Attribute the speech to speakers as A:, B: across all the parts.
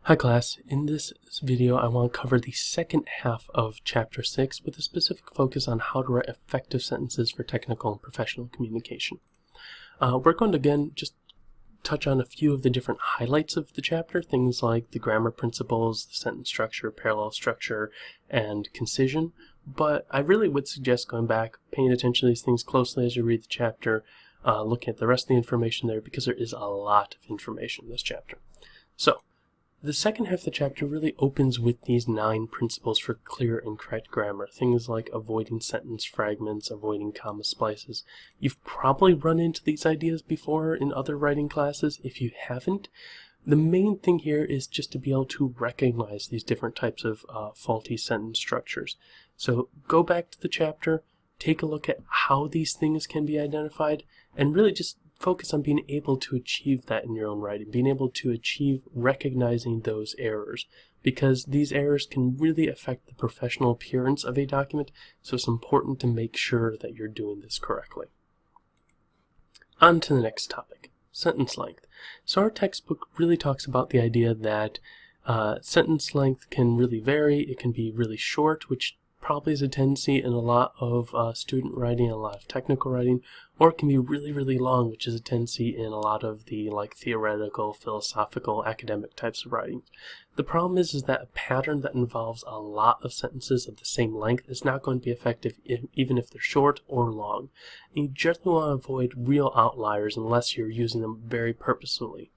A: Hi class, in this video I want to cover the second half of Chapter 6 with a specific focus on how to write effective sentences for technical and professional communication. We're going to again just touch on a few of the different highlights of the chapter, things like the grammar principles, the sentence structure, parallel structure, and concision, but I really would suggest going back, paying attention to these things closely as you read the chapter, looking at the rest of the information there because there is a lot of information in this chapter. So, the second half of the chapter really opens with these 9 principles for clear and correct grammar. Things like avoiding sentence fragments, avoiding comma splices. You've probably run into these ideas before in other writing classes. If you haven't, the main thing here is just to be able to recognize these different types of faulty sentence structures. So go back to the chapter, take a look at how these things can be identified, and really just focus on being able to achieve that in your own writing, being able to achieve recognizing those errors, because these errors can really affect the professional appearance of a document, so it's important to make sure that you're doing this correctly. On to the next topic, sentence length. So our textbook really talks about the idea that sentence length can really vary. It can be really short, which probably is a tendency in a lot of student writing, a lot of technical writing, or it can be really, really long, which is a tendency in a lot of the theoretical, philosophical, academic types of writing. The problem is that a pattern that involves a lot of sentences of the same length is not going to be effective even if they're short or long. And you generally want to avoid real outliers unless you're using them very purposefully.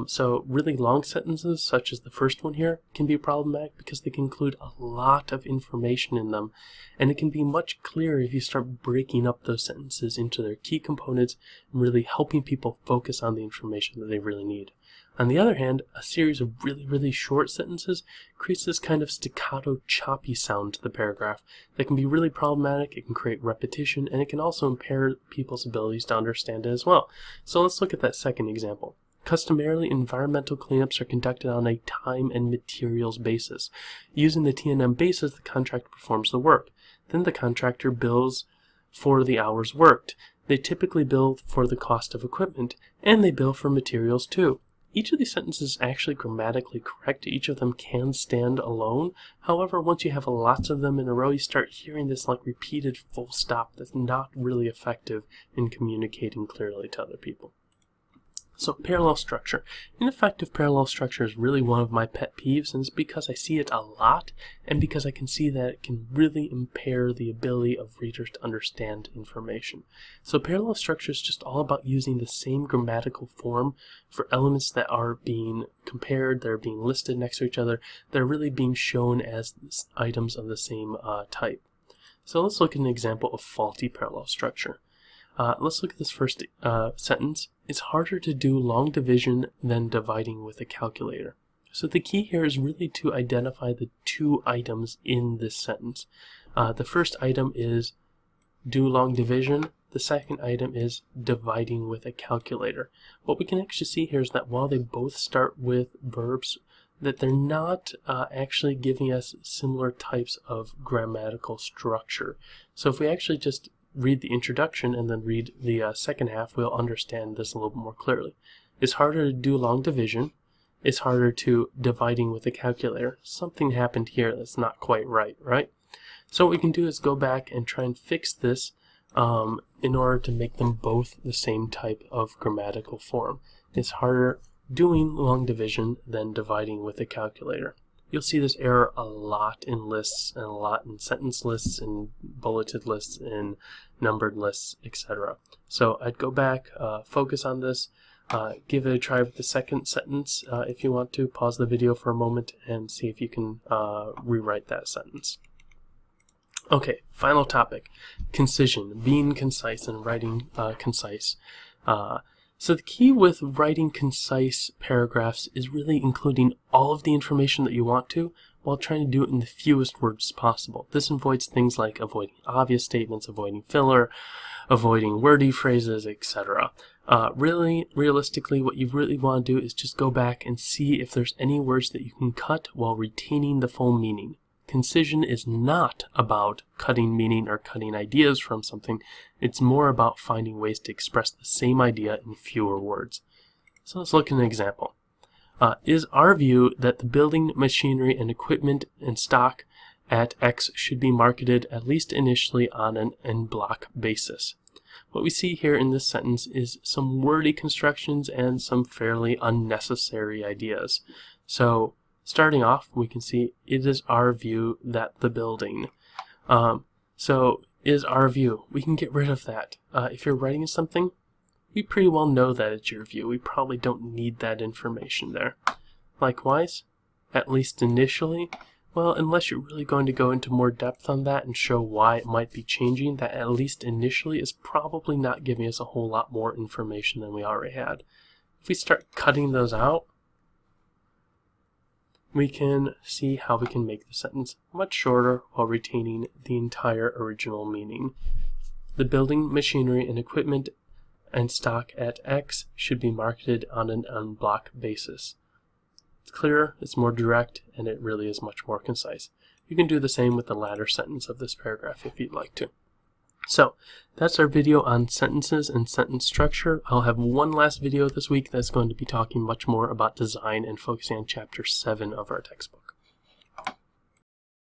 A: So really long sentences, such as the first one here, can be problematic because they can include a lot of information in them, and it can be much clearer if you start breaking up those sentences into their key components and really helping people focus on the information that they really need. On the other hand, a series of really, really short sentences creates this kind of staccato, choppy sound to the paragraph that can be really problematic. It can create repetition, and it can also impair people's abilities to understand it as well. So let's look at that second example. Customarily, environmental cleanups are conducted on a time and materials basis. Using the T&M basis, the contractor performs the work. Then the contractor bills for the hours worked. They typically bill for the cost of equipment, and they bill for materials too. Each of these sentences is actually grammatically correct. Each of them can stand alone. However, once you have lots of them in a row, you start hearing this repeated full stop that's not really effective in communicating clearly to other people. So parallel structure. Ineffective parallel structure is really one of my pet peeves, and it's because I see it a lot and because I can see that it can really impair the ability of readers to understand information. So parallel structure is just all about using the same grammatical form for elements that are being compared, that are being listed next to each other, that are really being shown as items of the same type. So let's look at an example of faulty parallel structure. Let's look at this first sentence. It's harder to do long division than dividing with a calculator. So the key here is really to identify the 2 items in this sentence. The first item is do long division. The second item is dividing with a calculator. What we can actually see here is that while they both start with verbs, that they're not actually giving us similar types of grammatical structure. So if we actually just read the introduction and then read the second half, we'll understand this a little bit more clearly. It's harder to do long division. It's harder to dividing with a calculator. Something happened here that's not quite right, right? So what we can do is go back and try and fix this in order to make them both the same type of grammatical form. It's harder doing long division than dividing with a calculator. You'll see this error a lot in lists and a lot in sentence lists and bulleted lists and numbered lists, etc. So I'd go back, focus on this, give it a try with the second sentence if you want to. Pause the video for a moment and see if you can rewrite that sentence. Okay, final topic, concision, being concise and writing concise. So the key with writing concise paragraphs is really including all of the information that you want to while trying to do it in the fewest words possible. This avoids things like avoiding obvious statements, avoiding filler, avoiding wordy phrases, etc. Really, realistically, what you really want to do is just go back and see if there's any words that you can cut while retaining the full meaning. Concision is not about cutting meaning or cutting ideas from something. It's more about finding ways to express the same idea in fewer words. So let's look at an example. Is our view that the building, machinery, and equipment in stock at X should be marketed at least initially on an en bloc basis? What we see here in this sentence is some wordy constructions and some fairly unnecessary ideas. So starting off, we can see it is our view that the building. So is our view. We can get rid of that. If you're writing something, we pretty well know that it's your view. We probably don't need that information there. Likewise, at least initially, well, unless you're really going to go into more depth on that and show why it might be changing, that at least initially is probably not giving us a whole lot more information than we already had. If we start cutting those out, we can see how we can make the sentence much shorter while retaining the entire original meaning. The building, machinery, and equipment and stock at X should be marketed on an en bloc basis. It's clearer, it's more direct, and it really is much more concise. You can do the same with the latter sentence of this paragraph if you'd like to. So that's our video on sentences and sentence structure. I'll have one last video this week that's going to be talking much more about design and focusing on chapter 7 of our textbook.